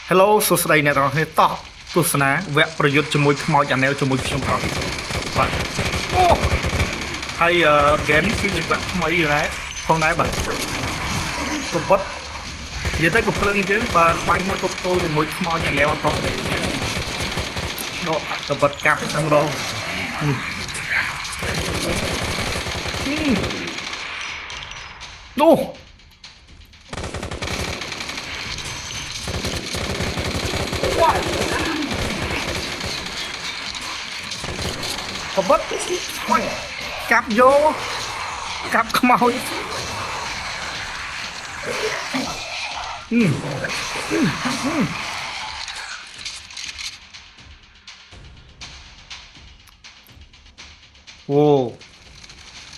Hello សួស្តីអ្នកទាំងអស់គ្នាតោះទស្សនាវគ្គប្រយុទ្ធជាមួយខ្មោចអាណែលជាមួយខ្ញុំផងបាទអូហើយហ្គេមនេះគឺជាវគ្គថ្មីដែរផងដែរបាទកបិតនិយាយទៅក៏ភ្លើងយើងបាទបាញ់មកទប់ទល់ជាមួយខ្មោចអាណែលអត់ផងដកកបិតកាប់ទាំងរងនោះកបិតកាប់យកកាប់ខ្មោចអូ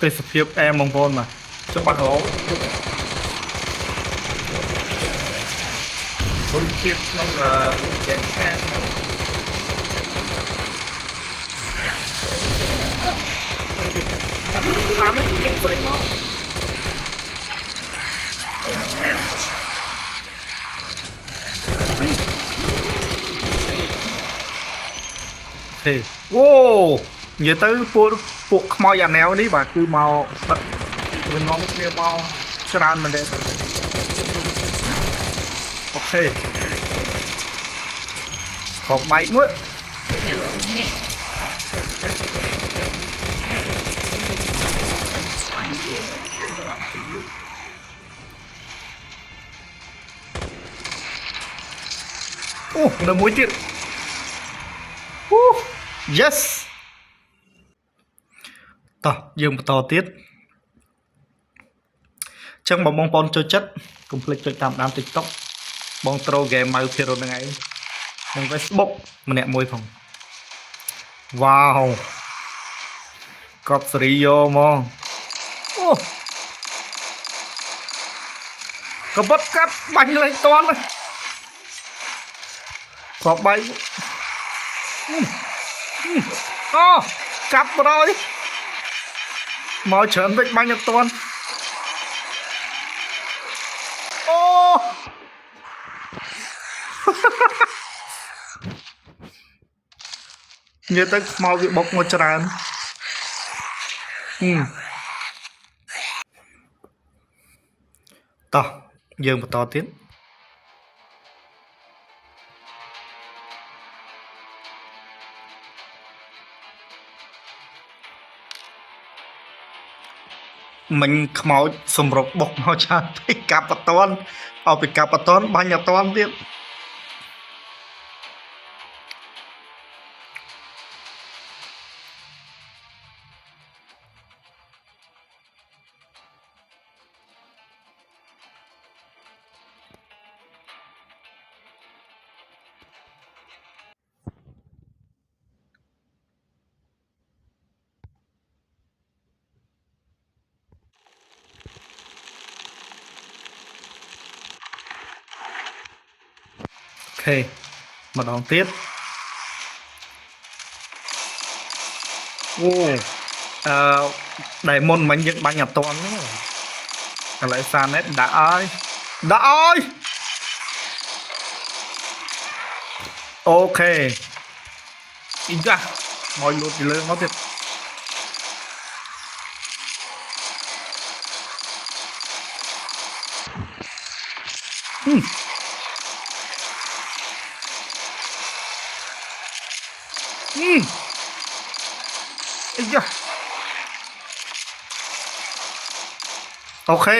ទេសភាពអែមបងប្អូនបាទច្បាស់ល្អពលភាពក្នុងចេនខាងតាមគេប្រិមមកហេអូនិយាយទៅពួកខ្មោចអាណែវនេះបាទគឺមកបិទវានាំគ្នាមកច្រើនមែនទេអូខេខកបែកមួយអូនៅមួយទៀតអូ yes តោះយើងបន្តទៀតចឹងបងប្អូនចូលចិត្តកុំភ្លេចចុចតាមដាន TikTok បងត្រូហ្គេមម៉ៅភារហ្នឹងឯងនិង Facebook ម្នាក់មួយផងវ៉ាវកប់សេរីយកមកអូកបិតកាត់បាញ់លេងតន់ក៏បែកអូកាប់រយមកច្រើនពេកបាញ់អត់តន់អូនិយាយទៅខ្មោចវាបុកមកច្រើនតោះយើងបន្តទៀតមិញខ្មោចសម្រុកបុកមកច្រើនពេកកាប់អត់តន់ឲ្យទៅកាប់អត់តន់បាញ់អត់តន់ទៀតអូខេម្ដងទៀតអូដែលមុនមិញយើងបាញ់អត់តន់ឥឡូវសាណេតដាក់ឲ្យអូខេអ៊ីចាមកលូតពីលើមកទៀតអីយ៉ាអូខេ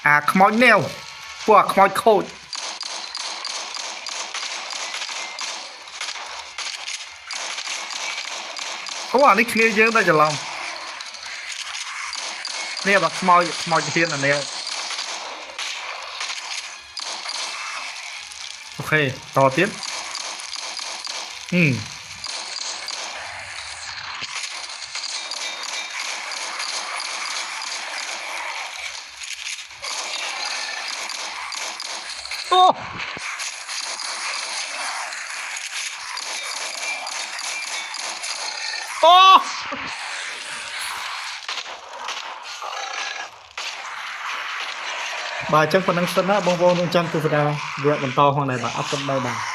អាខ្មោចនាវពួកអាខ្មោចខូចអូអានេះគ្នាយើងតែច្រឡំនេះបើខ្មោចហ៊ានអានេះអូខេតទៀតអូ បាទអញ្ចឹងប៉ុណ្្នឹងសិនណាបងប្អូននឹងចាំទស្សនាវគ្គបន្តផងដែរបាទអរគុណដែរបាទ